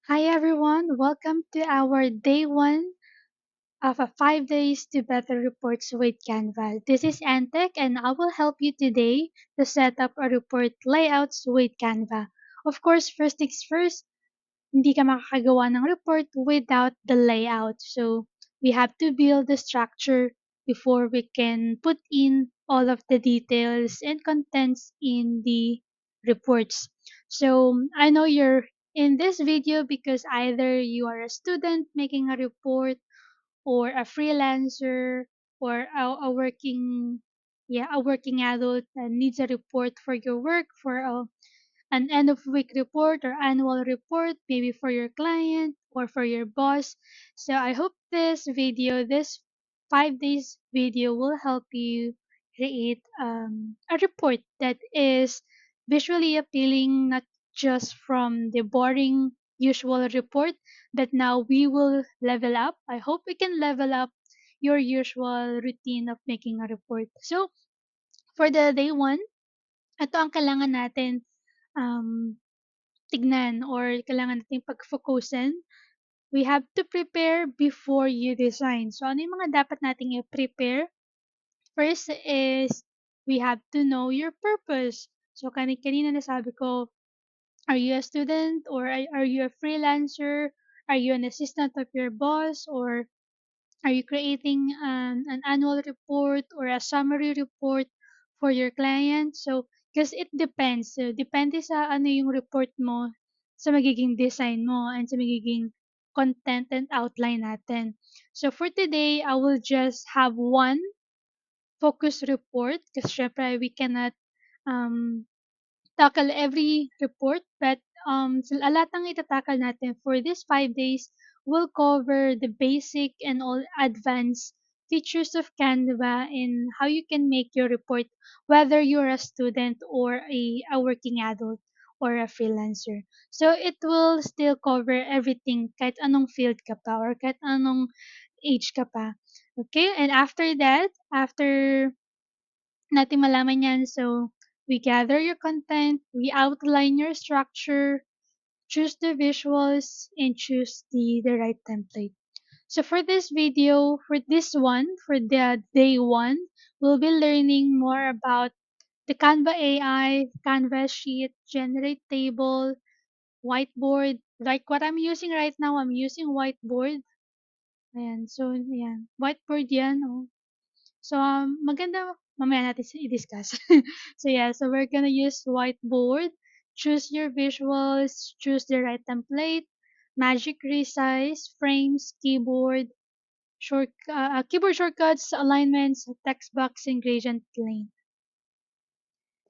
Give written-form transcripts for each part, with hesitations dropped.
Hi everyone, welcome to our day one of a 5 days to better reports with Canva. This is Antek and I will help you today to set up a report layouts with Canva. Of course, first things first, hindi ka makakagawa ng report without the layout. So, we have to build the structure before we can put in all of the details and contents in the reports. So, I know you're in this video because either you are a student making a report or a freelancer or a working adult that needs a report for your work for an end of week report or annual report, maybe for your client or for your boss. So I hope this 5 days video will help you create a report that is visually appealing, not just from the boring usual report that now we will level up. I hope we can level up your usual routine of making a report. So for the day one, ito ang kailangan natin um, tignan or kailangan nating pag-focusan, we have to prepare before you design. So, ano yung mga dapat nating i-prepare? First is, we have to know your purpose. So, kanina nasabi ko, are you a student or are you a freelancer? Are you an assistant of your boss or are you creating an annual report or a summary report for your client? So, because it depends. So, depende sa ano yung report mo sa magiging design mo and sa magiging content and outline natin. So, for today, I will just have one focus report because syempre we cannot um, tackle every report, but sa lahat ng itatakal natin for this 5 days, we'll cover the basic and all advanced features of Canva and how you can make your report, whether you're a student or a working adult or a freelancer. So it will still cover everything kahit anong field ka pa or kahit anong age ka pa. Okay? And after that, after natin malaman yan. So, we gather your content, we outline your structure, choose the visuals, and choose the right template. So for this video, for this one, for the day one, we'll be learning more about the Canva AI, Canva sheet, generate table, whiteboard. Like what I'm using right now, I'm using whiteboard. Ayan, so ayan, whiteboard yan. Oh. So, maganda mamaya natin i-discuss. So, yeah. So, we're gonna use whiteboard. Choose your visuals. Choose the right template. Magic resize, frames, keyboard shortcuts, alignments, text box, and gradient plane.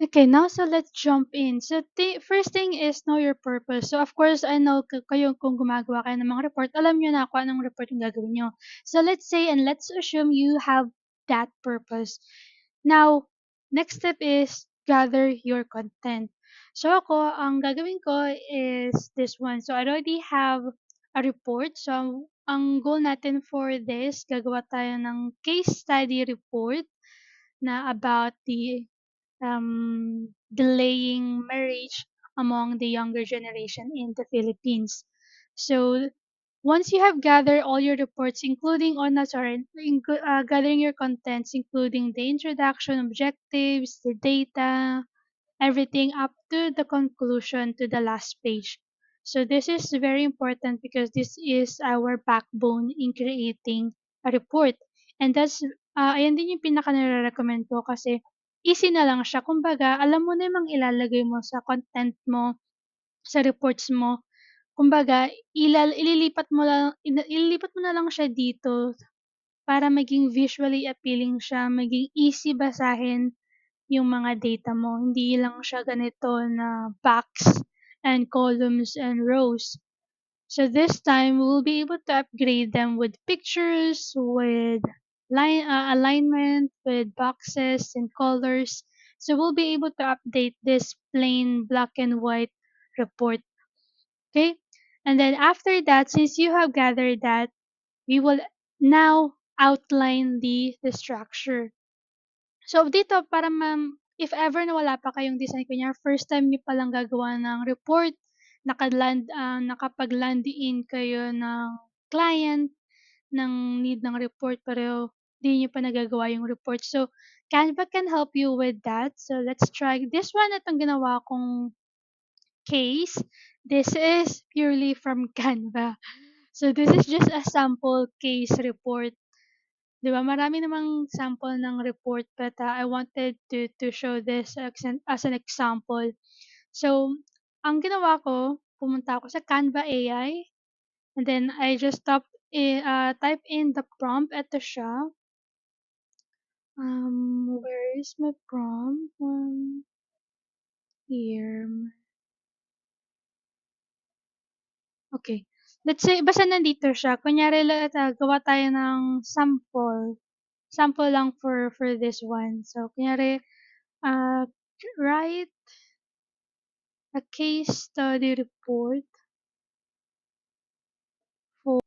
Okay, now so let's jump in. So first thing is know your purpose. So of course, I know kayo kung gumagawa kayo ng mga report, alam nyo na kung anong report yung gagawin nyo. So let's say and let's assume you have that purpose. Now, next step is gather your content. So ako, ang gagawin ko is this one. So I already have a report. So ang goal natin for this, gagawa tayo ng case study report na about the delaying marriage among the younger generation in the Philippines. So once you have gathered all your reports, including or not sorry, gathering your contents, including the introduction, objectives, the data, everything up to the conclusion to the last page. So this is very important because this is our backbone in creating a report. And ayan din yung pinaka nare-recommend ko kasi easy na lang siya. Kumbaga, alam mo na yung mga ilalagay mo sa content mo, sa reports mo. Kumbaga, ililipat mo na lang siya dito para maging visually appealing siya, maging easy basahin yung mga data mo. Hindi lang siya ganito na box and columns and rows. So this time, we'll be able to upgrade them with pictures, with alignment, with boxes and colors. So we'll be able to update this plain black and white report. Okay? And then after that, since you have gathered that, we will now outline the structure. So dito para if ever na wala pa kayong design, kunya first time niyo palang gagawa ng report, nakapag-land in kayo ng client ng need ng report pero 'di niyo pa nagagawa yung report. So, Canva can help you with that. So, let's try this one. Itong ginawa kong case. This is purely from Canva. So, this is just a sample case report. 'Di ba marami namang sample ng report but I wanted to show this as an example. So, ang ginawa ko, pumunta ako sa Canva AI and then I just type in the prompt. Ito siya. Where is my prompt? Here. Okay. Let's say, basta nandito siya. Kunyari, gawa tayo ng sample. Sample lang for this one. So, kunyari, uh, write a case study report for,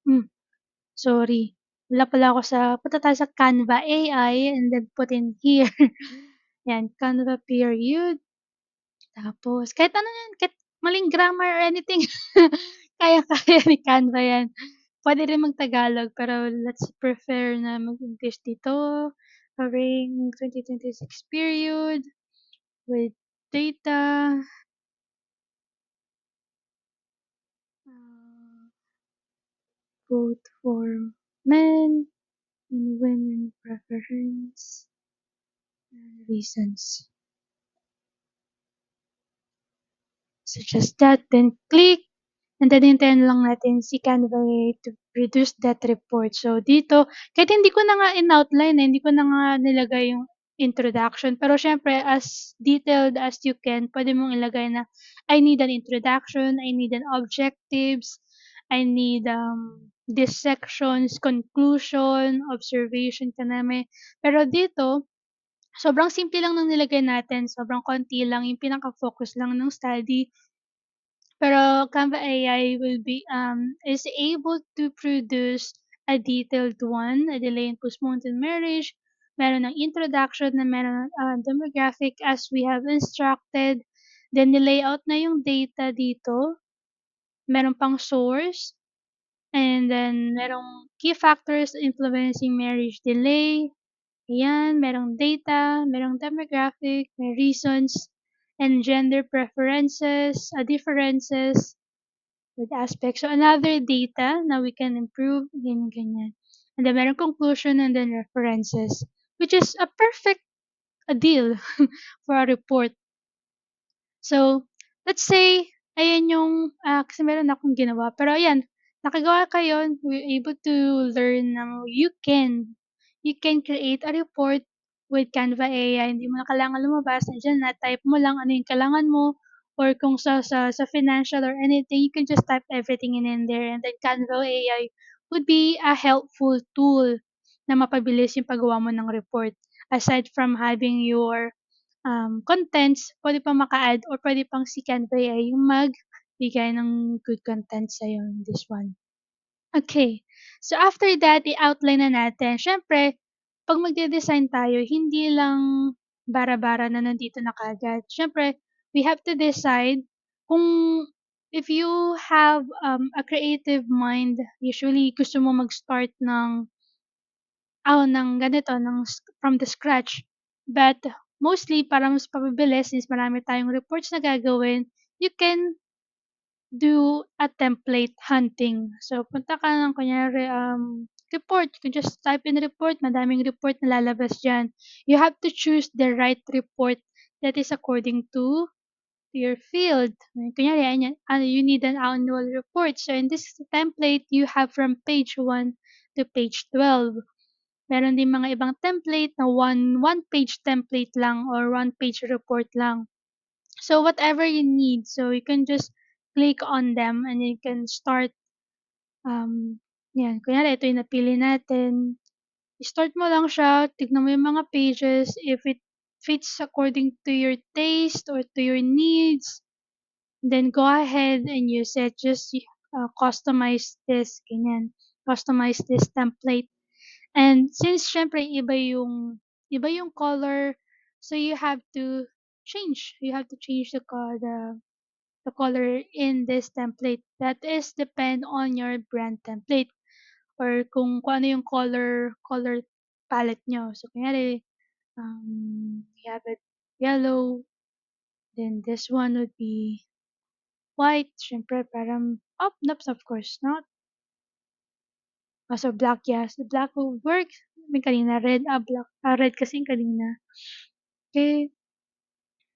hmm, sorry. Wala pala ako punta tayo sa Canva AI and then put in here. Yan, Canva period. Tapos, kahit ano yan, kahit maling grammar or anything, kaya-kaya ni Canva yan. Pwede rin mag-Tagalog, pero let's prefer na mag-English dito. Covering 2026 period with data, uh, both for men and women preference and reasons. Such as that, then click. And then hintayin lang natin si Canva to produce that report. So dito, kahit hindi ko na nga in-outline, hindi ko na nga nilagay yung introduction. Pero syempre, as detailed as you can, pwede mong ilagay na I need an introduction, I need an objectives, I need these sections, conclusion, observation ka namin. Pero dito, sobrang simple lang ng nilagay natin, sobrang konti lang, yung pinaka-focus lang ng study. Pero Canva AI is able to produce a detailed one, a delay in postmortem marriage, meron ng introduction na meron ng demographic as we have instructed, then nilayout na yung data dito, meron pang source, and then merong key factors influencing marriage delay, ayan, merong data, merong demographic, may reasons, and gender preferences, differences, with aspects. So, another data na we can improve, ganyan, ganyan. And then, meron conclusion and then references, which is a perfect deal for a report. So, let's say, ayan yung, kasi meron akong ginawa. Pero ayan, nakagawa kayo, we're able to learn na you can create a report with Canva AI. Hindi mo na kailangan lumabas. Nandiyan na, type mo lang ano yung kailangan mo. Or kung sa financial or anything, you can just type everything in there. And then Canva AI would be a helpful tool na mapabilis yung paggawa mo ng report. Aside from having your contents, pwede pang maka-add or pwede pang si Canva AI yung magbigay ng good content sa'yo in this one. Okay. So, after that, i-outline na natin. Siyempre, 'pag magde-design tayo, hindi lang bara-bara na nandito na kaagad. Siyempre, we have to decide kung if you have a creative mind, usually gusto mo mag-start ng ganito, from the scratch. But mostly, para mas mapabilis, since marami tayong reports na gagawin, you can do a template hunting. So, punta ka ng kunyari, report. You can just type in report. Madaming report na lalabas dyan. You have to choose the right report that is according to your field. Kunyari, you need an annual report. So, in this template, you have from page 1 to page 12. Meron din mga ibang template na one page template lang or one page report lang. So whatever you need, so you can just click on them and you can start, yan, kunyari ito yung napili natin. Start mo lang siya, tignan mo yung mga pages, if it fits according to your taste or to your needs, then go ahead and use it. Just customize this, ganyan. Customize this template. And since syempre iba yung color, So you have to change the color in this template. That is depend on your brand template or kung ano yung color palette nyo. So kunyari, you have it yellow, then this one would be white. Syempre parang, oh, nope, of course not. So black, yes, the black will work. May kanina red, black, red kasi yung kanina. Okay,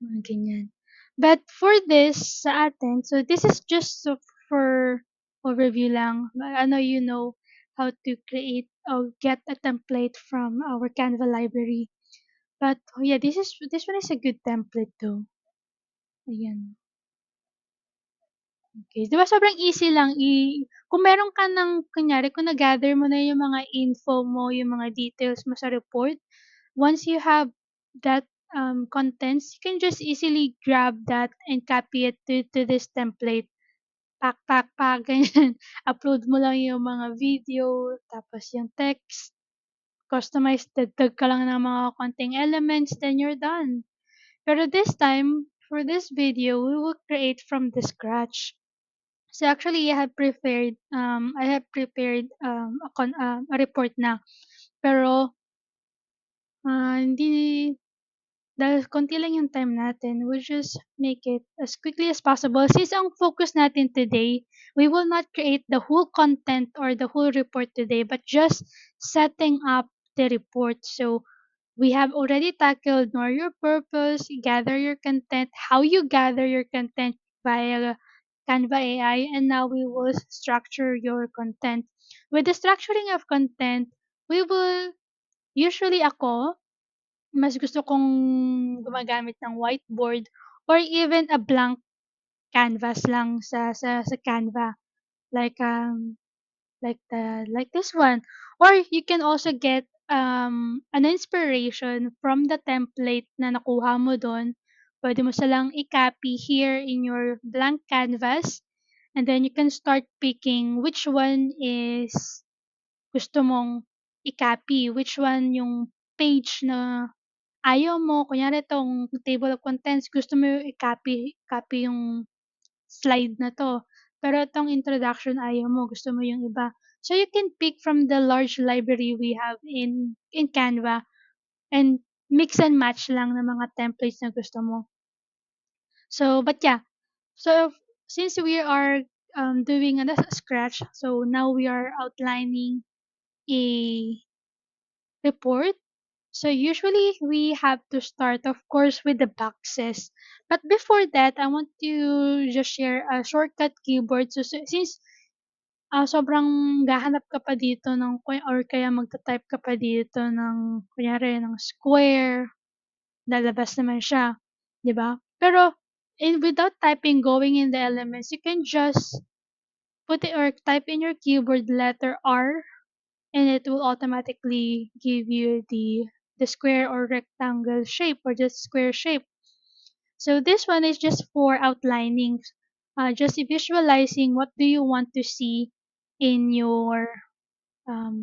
mga ganyan. But for this sa atin, so this is just so for overview lang. I know you know how to create or get a template from our Canva library. But oh yeah, this one is a good template though. Ayan. Okay. 'Di ba sobrang easy lang kung meron ka ng kunyari kung na-gather mo na yung mga info mo, yung mga details mo sa report, once you have that contents, you can just easily grab that and copy it to this template. Pak, pak, pak, ganyan. Upload mo lang yung mga video, tapos yung text, customize, dagdag ka lang ng mga konting elements, then you're done. Pero this time, for this video, we will create from the scratch. So actually, I have prepared a report na. Pero hindi dahil konti lang yung time natin, we'll just make it as quickly as possible. Since ang focus natin today, we will not create the whole content or the whole report today, but just setting up the report. So we have already tackled know your purpose, gather your content, how you gather your content via Canva AI, and now we will structure your content. With the structuring of content, we will usually ako, mas gusto kong gumagamit ng whiteboard or even a blank canvas lang sa Canva. Like like this one. Or you can also get an inspiration from the template na nakuha mo doon. Pwede mo silang i-copy here in your blank canvas. And then you can start picking which one is gusto mong i-copy, which one yung page na ayaw mo. Kunyari itong table of contents, gusto mo yung i-copy yung slide na 'to. Pero itong introduction ayaw mo, gusto mo yung iba. So you can pick from the large library we have in Canva and mix and match lang ng mga templates na gusto mo. So, but yeah. So since we are doing a scratch, so now we are outlining a report. So usually we have to start, of course, with the boxes. But before that, I want to just share a shortcut keyboard. So since sobrang gahanap ka pa dito ng or kaya magta-type ka pa dito ng kunyari ng square, lalabas naman siya, 'di ba? Pero without typing going in the elements, you can just put it or type in your keyboard letter R and it will automatically give you the square or rectangle shape or just square shape. So this one is just for outlining, just visualizing what do you want to see in your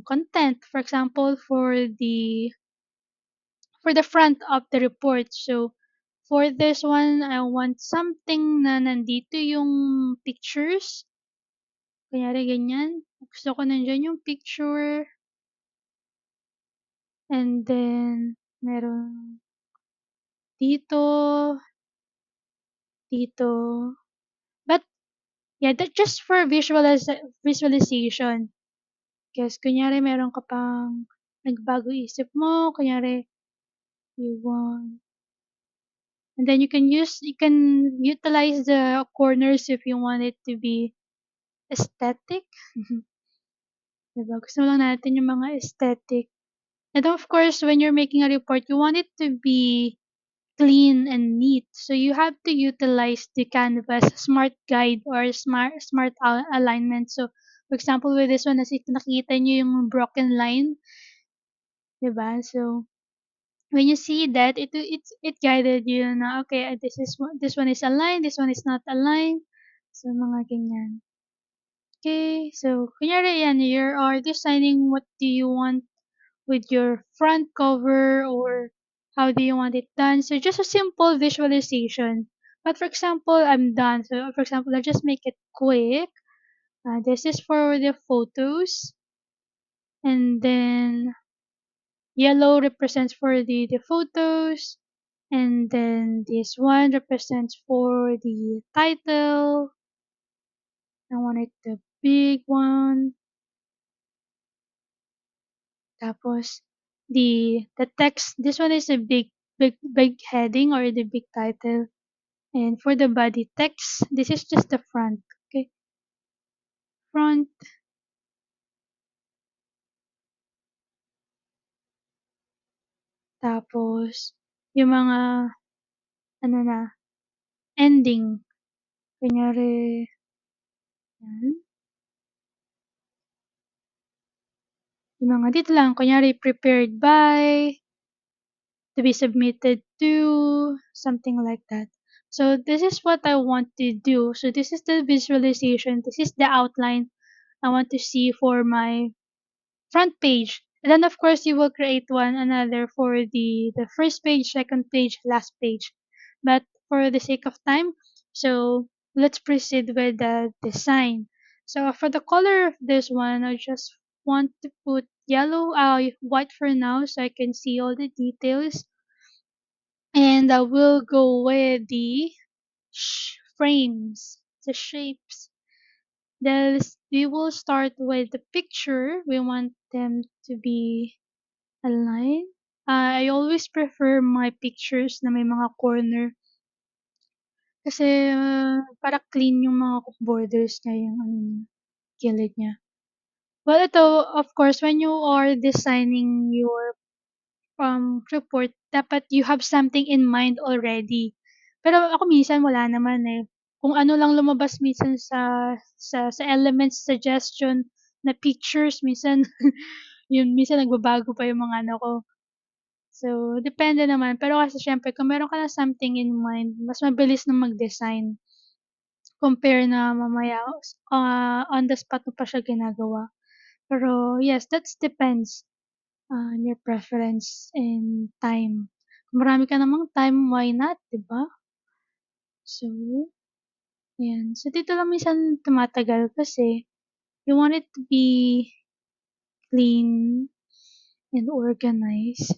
content. For example, for the front of the report. So for this one, I want something na nandito yung pictures. Kunyari ganyan. Gusto ko nandyan yung picture. And then, meron dito, dito. But, yeah, that just for visualization. Kasi kunyari meron ka pang nagbago isip mo, kunyari you want, and then you can utilize the corners if you want it to be aesthetic. Diba? Gusto lang natin yung mga aesthetic. And of course, when you're making a report, you want it to be clean and neat. So you have to utilize the Canvas Smart Guide or Smart Alignment. So for example, with this one, as nakita nyo yung broken line, 'di ba? So when you see that, it guided you na okay, this one is aligned, this one is not aligned. So mga ganyan. Okay, so kunyari yan, you are designing what do you want with your front cover or How do you want it done? So just a simple visualization. But for example, I'm done. So for example, I'll just make it quick. This is for the photos. And then yellow represents for the photos. And then this one represents for the title. I want it the big one. Tapos the text, this one is a big heading or the big title. And for the body text, this is just the front. Okay, front. Tapos yung mga ano na, ending. Kunyari, yan. Yung mga dito lang, kunyari prepared by, to be submitted to, something like that. So this is what I want to do. So this is the visualization. This is the outline I want to see for my front page. And then of course you will create one another for the first page, second page, last page. But for the sake of time, so let's proceed with the design. So for the color of this one, I just want to put yellow, white for now, so I can see all the details. And I will go with the frames, the shapes. We will start with the picture. We want them to be aligned. I always prefer my pictures na may mga corner kasi para clean yung mga borders niya, yung ano niya, gilid niya. Well, ito, of course, when you are designing your report, dapat you have something in mind already. Pero ako minsan wala naman eh. Kung ano lang lumabas minsan sa elements suggestion na pictures, minsan yun, minsan nagbabago pa yung mga ano ko. So, depende naman. Pero kasi siyempre, kung meron ka na something in mind, mas mabilis na mag-design compare na mamaya on the spot mo pa siya ginagawa. Pero yes, that depends on your preference and time. Kung marami ka namang time, why not, 'di ba? So, ayan. So, dito lang minsan tumatagal kasi you want it to be clean and organized.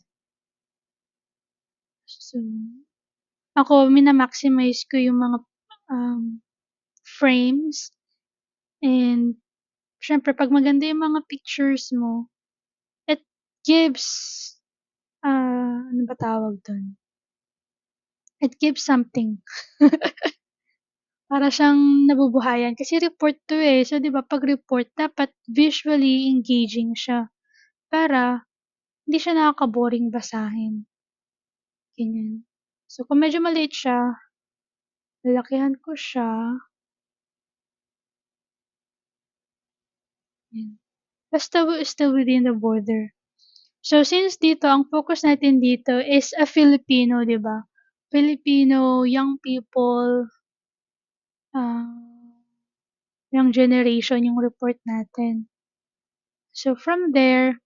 So, ako mina-maximize ko yung mga um, frames and siyempre 'pag maganda yung mga pictures mo, it gives, ano ba tawag dun? It gives something. Para siyang nabubuhayan kasi report 'to, eh. So, 'di ba 'pag report dapat visually engaging siya para hindi siya nakaka-boring basahin, ganyan. So, kung medyo maliit siya, lalakihan ko siya, yan. Basta within the border. So, since dito ang focus natin dito is a Filipino, 'di ba? Filipino young people, ah, young generation yung report natin. So, from there,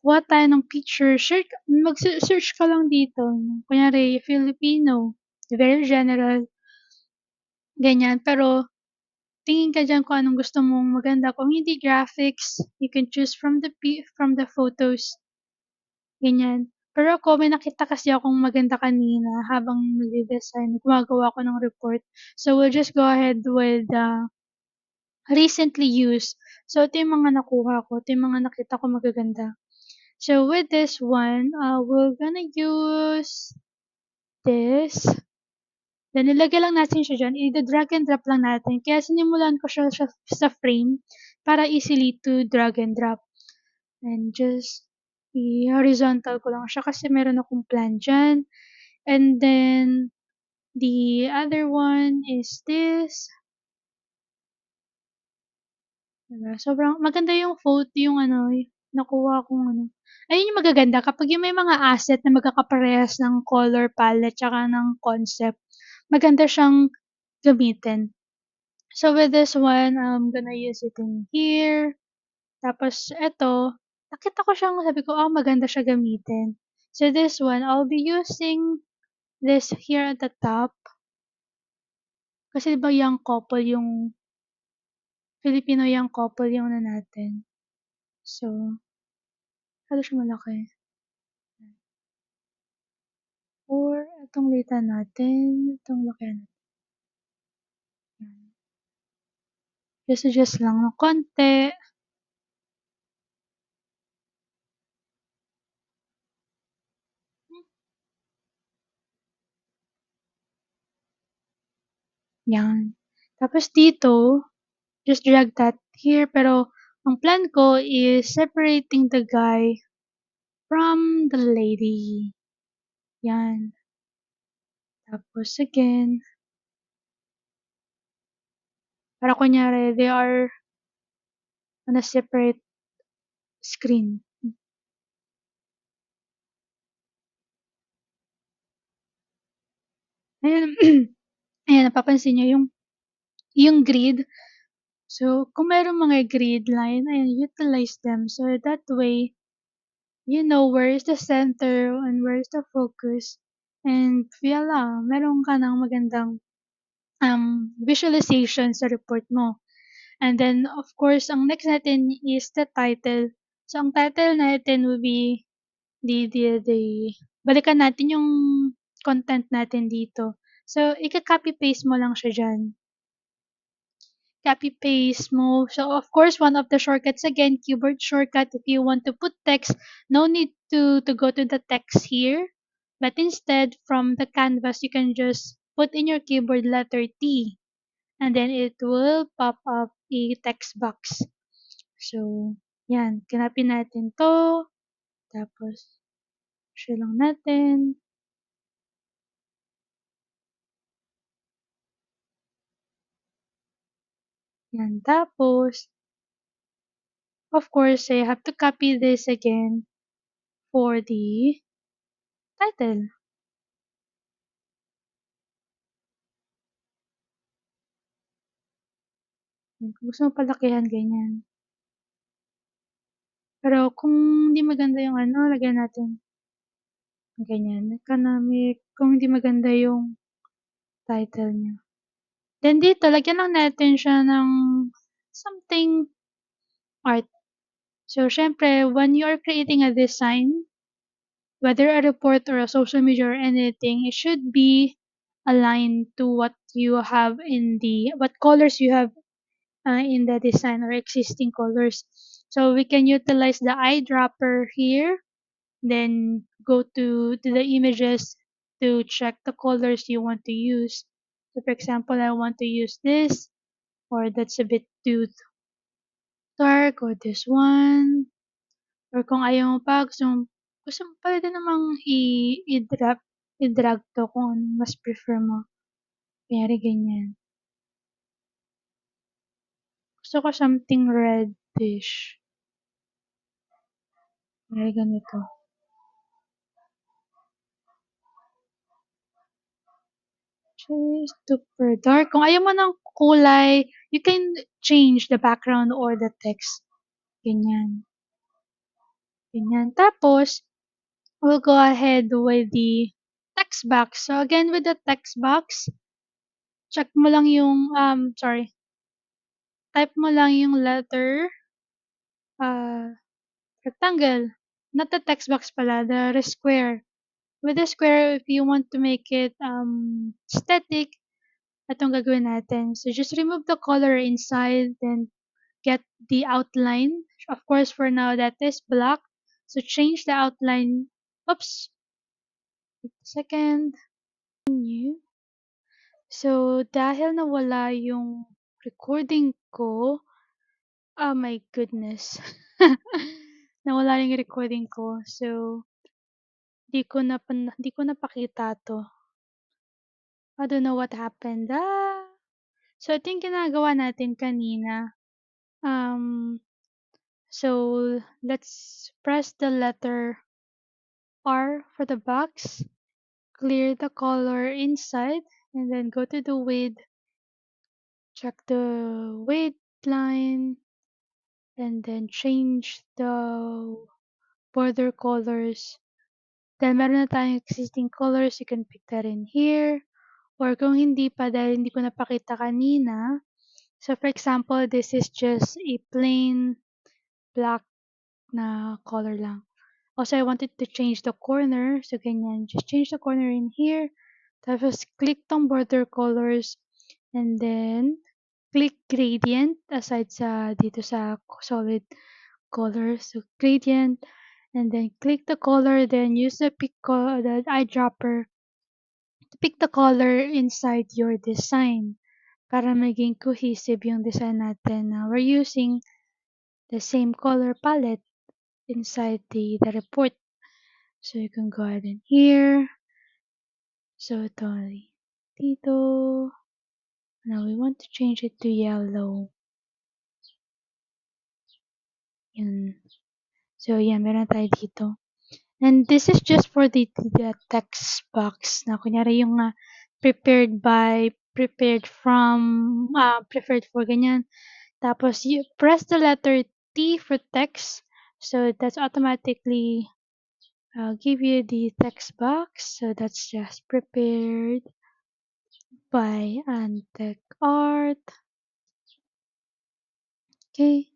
kuha tayo ng picture, mag-search ka lang dito. Kunyari, Filipino, very general, ganyan. Pero, tingin ka dyan kung anong gusto mong maganda. Kung hindi graphics, you can choose from the photos, ganyan. Pero ako, may nakita kasi akong maganda kanina habang nag-design, gumagawa ako ng report. So, we'll just go ahead with recently used. So, ito yung mga nakuha ko. Ito yung mga nakita ko magaganda. So, with this one, we're gonna use this. Then, ilagay lang natin siya dyan. I-drag and drop lang natin. Kaya sinimulan ko siya sa frame para easily to drag and drop. And just i-horizontal ko lang siya kasi meron akong plan dyan. And then, the other one is this. Diba? Sobrang maganda yung photo, yung ano, nakuha kong ano. Ayun yung magaganda kapag yung may mga asset na magkakaparehas ng color palette tsaka ng concept. Maganda siyang gamitin. So with this one, I'm gonna use it in here. Tapos eto, nakita ko siyang sabi ko, maganda siya gamitin. So this one, I'll be using this here at the top. Kasi diba young couple yung, Filipino young couple yung ano natin. So, halos siya malaki. Or itong litan natin, itong lakihan natin. Just adjust lang ng konti. Yan. Tapos dito, just drag that here. Pero, ang plan ko is separating the guy from the lady. Yan. Tapos again, para kunyari, they are on a separate screen. Ayan, ayan, napapansin nyo yung grid. So, kung mayroong mga grid line, ayan, utilize them. So, that way, you know where is the center and where is the focus. And voila, meron ka ng magandang visualization sa report mo. And then, of course, ang next natin is the title. So, ang title natin will be balikan natin yung content natin dito. So, ika-copy-paste mo lang siya dyan. Copy-paste mo. So, of course, one of the shortcuts again, keyboard shortcut. If you want to put text, no need to go to the text here. But instead, from the canvas, you can just put in your keyboard letter T. And then it will pop up a text box. So, yan. Kinapin natin to. Tapos, share lang natin. Yan. Tapos, of course, I have to copy this again for the title. Kung gusto mo palakihan, ganyan. Pero kung hindi maganda yung ano, lagyan natin ganyan. Economic, kung hindi maganda yung title niya. Then dito, lagyan lang natin siya ng something art. So, syempre, when you are creating a design, whether a report or a social media or anything, it should be aligned to what you have what colors you have in the design or existing colors. So we can utilize the eyedropper here, then go to the images to check the colors you want to use. So for example, I want to use this, or that's a bit too dark, or this one. Or kung ayaw mo pa, gusto mo pwede namang i-drag to kung ano mas prefer mo. Kaya ganyan. Gusto ko something reddish. Kaya ganito. Super dark. Kung ayaw mo ng kulay, you can change the background or the text. Ganyan. Ganyan. Tapos, we'll go ahead with the text box. So, again, with the text box, check mo lang yung, type mo lang yung letter, rectangle. Not the text box pala, the square. With the square, if you want to make it static, itong gagawin natin. So, just remove the color inside, then get the outline. Of course, for now, that is black. So, change the outline. Oops. Wait a second. New. So, dahil nawala yung recording ko, oh my goodness. Nawala yung recording ko. So, di ko napakita to. I don't know what happened. So, ito yung ginagawa natin kanina. So, let's press the letter R for the box. Clear the color inside. And then go to the width. Check the width line. And then change the border colors Then, meron na tayong existing colors. You can pick that in here. Or kung hindi pa, dahil hindi ko napakita kanina. So, for example, this is just a plain black na color lang. Also, I wanted to change the corner. So, ganyan. Just change the corner in here. Tapos, click tong border colors. And then, click gradient aside sa dito sa solid color. So, gradient. And then, click the color. Then, use the the eyedropper to pick the color inside your design para maging cohesive yung design natin. Now, we're using the same color palette inside the report. So you can go ahead in here. So ito, dito. Now we want to change it to yellow. Yan. So yan, meron tayo dito. And this is just for the text box na kunyari yung prepared for ganyan. Tapos you press the letter T for text. So that's automatically give you the text box. So that's just prepared by Antec Art. Okay.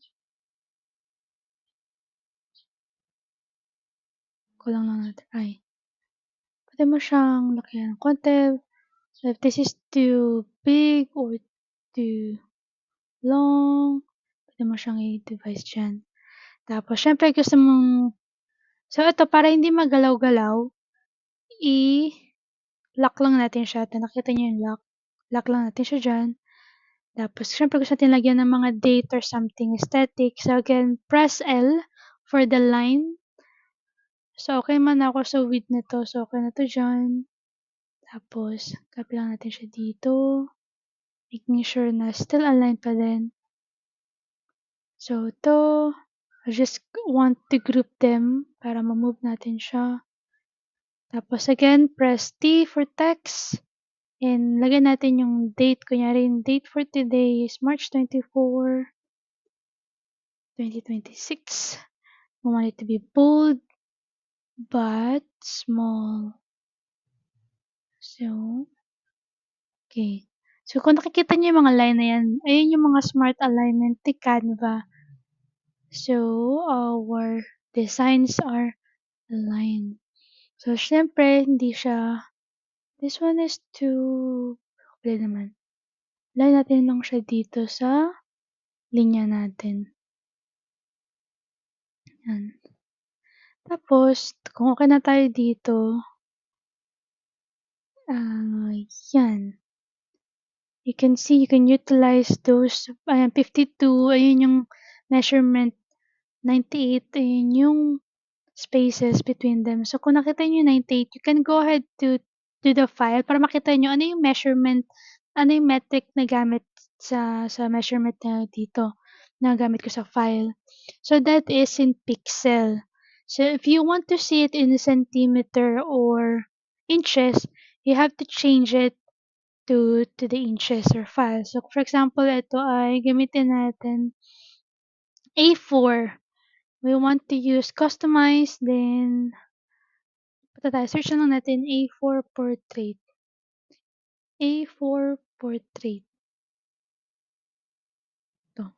Kulang lang natin. Ay. Pwede mo siyang lagyan ng konti. So if this is too big or too long, pwede mo siyang i-device dyan. Tapos, syempre gusto mong... So, ito, para hindi magalaw-galaw, i-lock lang natin siya. Ito, nakita niyo yung lock. Lock lang natin siya dyan. Tapos, syempre gusto natin lagyan ng mga date or something aesthetic. So, again, press L for the line. So, okay man ako sa width nito. So, okay na to dyan. Tapos, copy lang natin siya dito. Making sure na still aligned pa din. So, ito, I just want to group them para ma-move natin siya. Tapos, again, press T for text. And lagyan natin yung date. Kunyari, yung date for today is March 24, 2026. We want it to be bold, but small. So, okay. So, kung nakikita niyo yung mga line na yan, ayun yung mga smart alignment ni Canva. So, our designs are aligned. So, syempre, hindi siya, this one is too, okay naman. Line natin lang siya dito sa linya natin. Yan. Tapos, kung okay na tayo dito, yan. You can see, you can utilize those, ayan, 52, ayun yung measurement, 98, ayun yung spaces between them. So, kung nakita nyo yung 98, you can go ahead to the file para makita nyo ano yung measurement, ano yung metric na gamit sa measurement na dito, na gamit ko sa file. So, that is in pixel. So, if you want to see it in centimeter or inches, you have to change it to the inches or file. So, for example, ito ay gamitin natin A4. We want to use customize, then punta tayo, search lang natin A4 portrait. A4 portrait. Ito.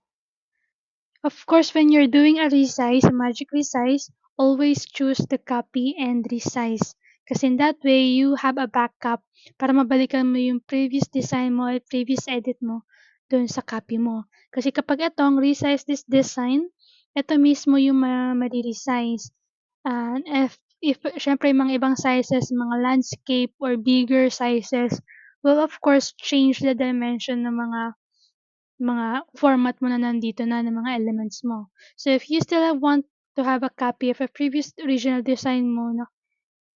Of course, when you're doing a resize, a magic resize, always choose the copy and resize. Kasi in that way, you have a backup para mabalikan mo yung previous design mo at previous edit mo dun sa copy mo. Kasi kapag itong resize this design, ito mismo yung ma-resize. And if syempre mga ibang sizes, mga landscape or bigger sizes, will of course change the dimension ng mga format mo na nandito na ng mga elements mo. So if you still want to have a copy of a previous original design mo,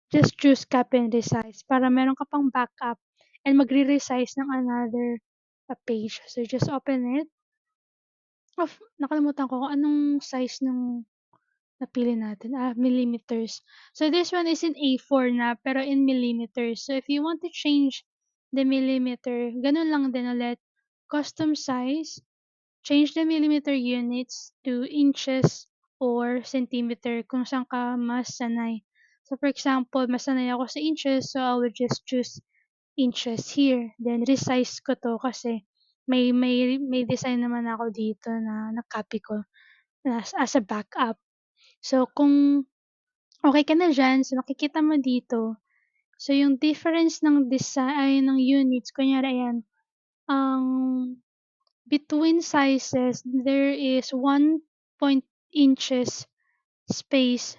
just choose copy and resize para meron ka pang backup and magre-resize ng another page. So just open it. Nakalimutan ko kung anong size ng napili natin. Millimeters. So this one is in A4 na pero in millimeters. So if you want to change the millimeter, ganun lang din ulit. Custom size, change the millimeter units to inches or centimeter kung saan ka mas sanay. So for example, masanay ako sa inches, so I will just choose inches here. Then resize ko 'to kasi may design naman ako dito na na-copy ko as a backup. So kung okey ka na diyan, so makikita mo dito, so yung difference ng ng units kunyari ayan, ang between sizes there is 1 inches space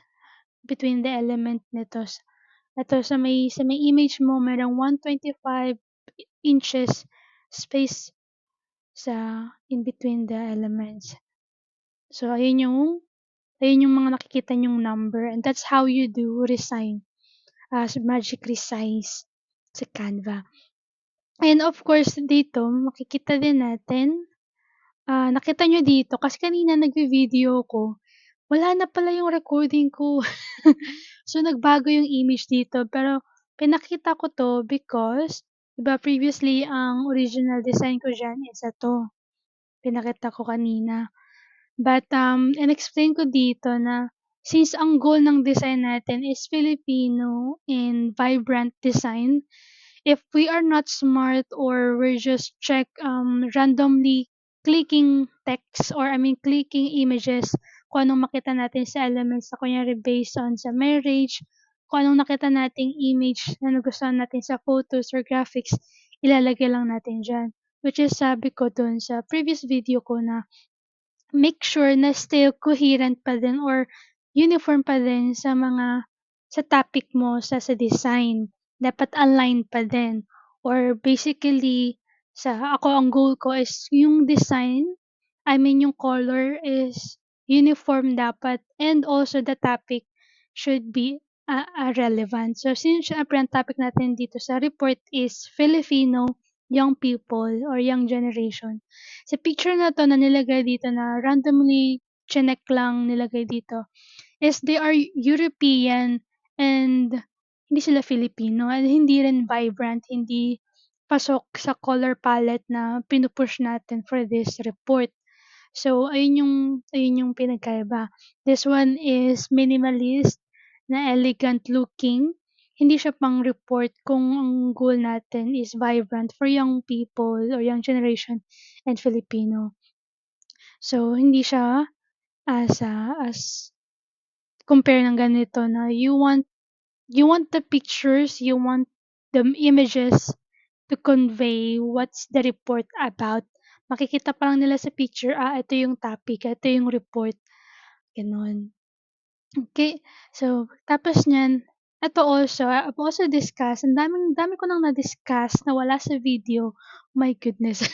between the element nito. Eto sa may image mo merong 125 inches space sa in between the elements. So ayun yung mga nakikita niyong number, and that's how you do resign as magic resize sa Canva. And of course dito makikita din natin, nakita niyo dito kasi kanina nagvi-video ko, wala na pala yung recording ko. So nagbago yung image dito, pero pinakita ko 'to because 'di ba previously ang original design ko diyan is ito, pinakita ko kanina. But, in-explain ko dito na since ang goal ng design natin is Filipino and vibrant design, if we are not smart or we're just randomly clicking text or I mean clicking images, kung anong makita natin sa elements na kunyari based on sa marriage, kung anong nakita nating image na nagustuhan natin sa photos or graphics, ilalagay lang natin diyan. Which is sabi ko dun sa previous video ko na make sure na still coherent pa din or uniform pa din sa topic mo sa design. Dapat align pa din or basically ako ang goal ko is yung design, I mean yung color is uniform dapat, and also the topic should be, relevant. So since siyempre ang topic natin dito sa report is Filipino young people or young generation. Sa picture na 'to na nilagay dito na randomly chineck lang nilagay dito is they are European and hindi sila Filipino at hindi rin vibrant, hindi pasok sa color palette na pinu-push natin for this report. So ayun yung pinagkaiba. This one is minimalist na elegant looking. Hindi siya pang-report kung ang goal natin is vibrant for young people or young generation and Filipino. So hindi siya as compare ng ganito na you want the pictures, you want the images to convey what's the report about. Makikita pa lang nila sa picture, ito yung topic, ito yung report, gano'n. Okay, so tapos niyan, ito also, I've also discussed, dami ko nang na-discuss na wala sa video, my goodness.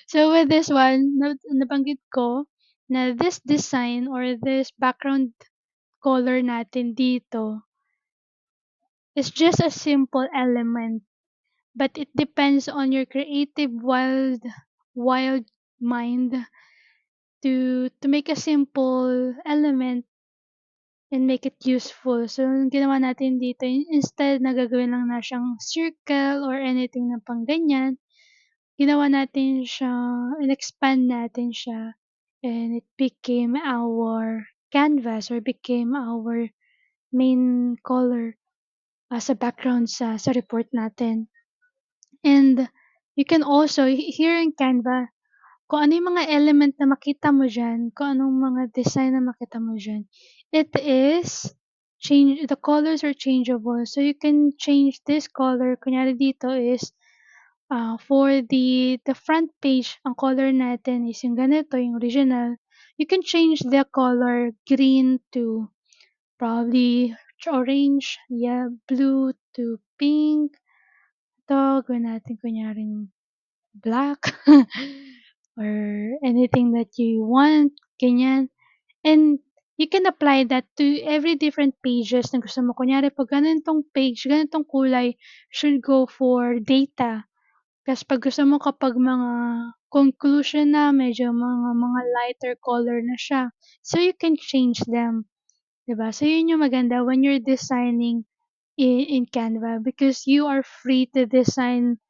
So with this one, nabanggit ko na this design or this background color natin dito is just a simple element, but it depends on your creative wild mind to make a simple element and make it useful. So, ang ginawa natin dito, instead na gagawin lang na siyang circle or anything na pang ganyan, ginawa natin siya, in-expand natin siya, and it became our canvas or became our main color as a background sa report natin. And you can also, here in Canva, kung ano yung mga element na makita mo diyan, kung anong mga design na makita mo diyan, the colors are changeable. So you can change this color. Kunyari dito is, for the front page, ang color natin is yung ganito, yung original. You can change the color green to probably orange, yeah, blue to pink. Ito, gawin natin kunyaring black or anything that you want, ganyan. And you can apply that to every different pages na gusto mo. Kunyari, pag ganitong page, ganitong kulay, should go for data. Tapos pag gusto mo kapag mga conclusion na, medyo mga lighter color na siya. So you can change them. Diba? So yun yung maganda when you're designing in Canva because you are free to design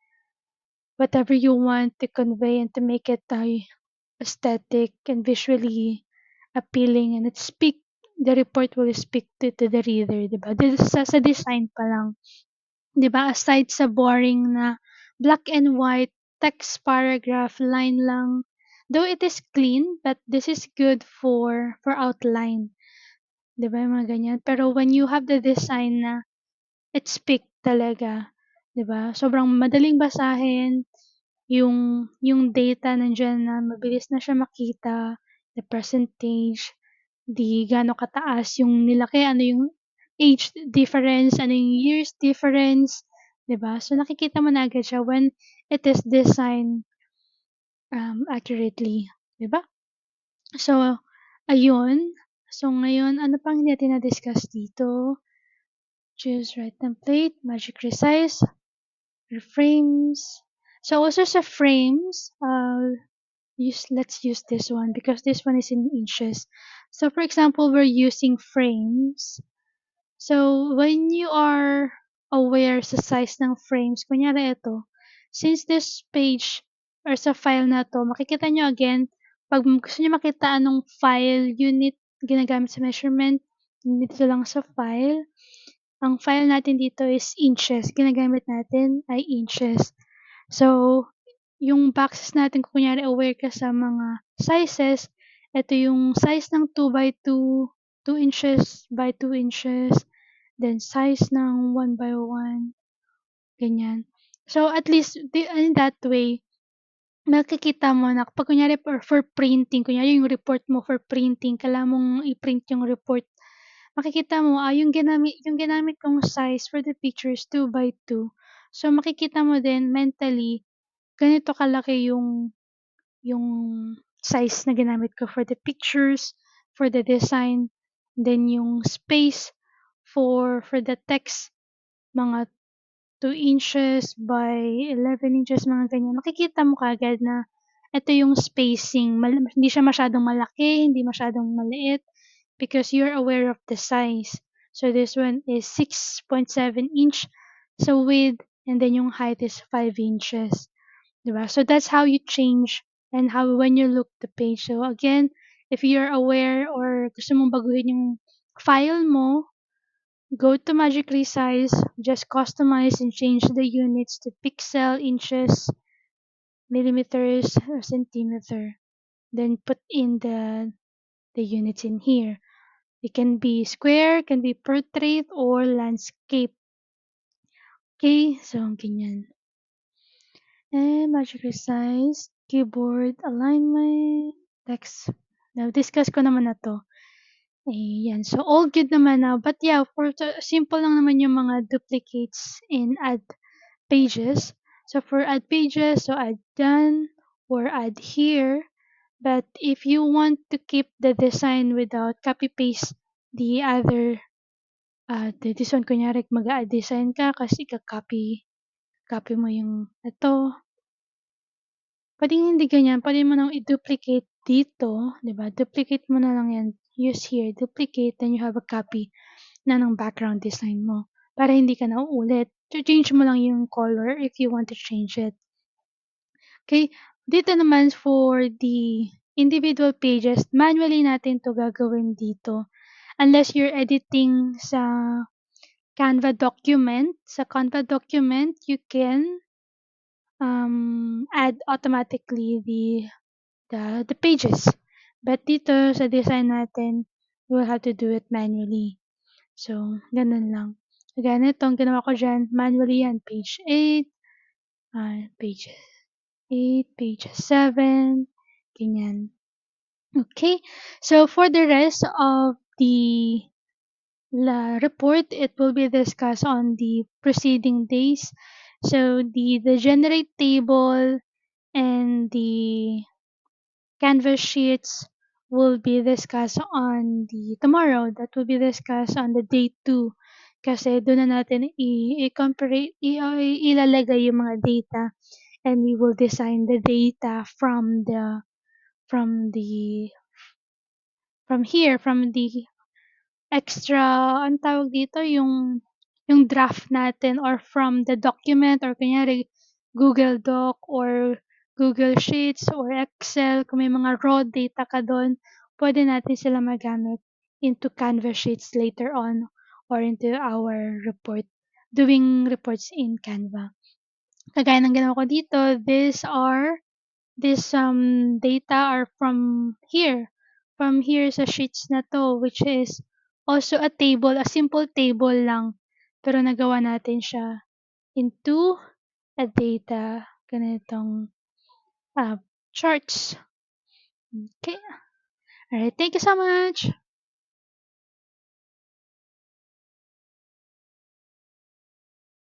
whatever you want to convey and to make it aesthetic and visually appealing, and it the report will speak to the reader, 'di ba? Sa design pa lang, 'di ba? Aside sa boring na black and white text paragraph line lang, though it is clean, but this is good for outline, 'di ba? Yung mga ganyan. Pero when you have the design na it speak talaga, 'di ba? Sobrang madaling basahin, yung data nandiyan na mabilis na siya makita, the percentage, di gaano kataas yung nilaki, ano yung age difference, ano yung years difference, 'di ba? So nakikita mo na agad siya when it is designed accurately, 'di ba? So ayun. So ngayon, ano pang hindi natin na-discuss dito? Choose right template, magic resize, frames. So also sa frames, let's use this one because this one is in inches. So for example, we're using frames. So when you are aware sa size ng frames, kunyari ito, since this page or sa file na to, makikita nyo again, pag gusto nyo makita anong file unit ginagamit sa measurement, dito lang sa file. Ang file natin dito is inches. Ginagamit natin ay inches. So, yung boxes natin, kung kunyari aware ka sa mga sizes, ito yung size ng 2 by 2, 2 inches by 2 inches, then size ng 1 by 1, ganyan. So, at least, in that way, makikita mo na kapag kunyari for printing, kunyari yung report mo for printing, kailangan mong i-print yung report, makikita mo, yung ginamit kong size for the picture is 2 by 2. So, makikita mo din mentally, ganito kalaki yung size na ginamit ko for the pictures, for the design, then yung space for the text, mga 2 inches by 11 inches, mga ganyan. Makikita mo kaagad na ito yung spacing. Hindi siya masyadong malaki, hindi masyadong maliit because you're aware of the size. So this one is 6.7 inch sa width, and then yung height is 5 inches. Diba? So that's how you change and how when you look the page. So again, if you're aware or gusto mong baguhin yung file mo, go to Magic Resize, just customize and change the units to pixel, inches, millimeters, or centimeter. Then put in the units in here. It can be square, can be portrait, or landscape. Okay, so ganyan. And Magic Resize, keyboard alignment, text. Now-discuss ko naman na to. Ayan. So, all good naman now. But yeah, simple lang naman yung mga duplicates in add pages. So, for add pages, so add done or add here. But if you want to keep the design without copy-paste the other, this one, kunyari, mag-add design ka kasi copy mo yung ito. Pwedeng hindi ganyan, pwede mo nang i-duplicate dito, 'di ba? Duplicate mo na lang 'yan. Use here, duplicate, then you have a copy na ng background design mo para hindi ka na uulit. Change mo lang yung color if you want to change it. Okay? Dito naman for the individual pages, manually natin 'to gagawin dito. Unless you're editing sa Canva document, you can add automatically the pages. But dito sa design natin, we'll have to do it manually. So, ganun lang. Ganito, ang ginawa ko dyan, manually yan. Page 8, page 8, page 7, ganyan. Okay, so for the rest of the report, it will be discussed on the preceding days. So, the generate table and the Canvas sheets will be discussed on the tomorrow. That will be discussed on the day 2. Kasi doon na natin i-compare, ilalagay yung mga data, and we will design the data from the extra, ang tawag dito, yung draft natin, or from the document, or kunyari Google Doc or Google Sheets or Excel, kung may mga raw data ka doon, pwede natin sila magamit into Canva sheets later on or into our report, doing reports in Canva. Kagaya ng ginawa ko dito, this data are from here sa sheets na to, which is also a table, a simple table lang, pero nagawa natin siya into a data, ganitong charts. Okay. Alright, thank you so much.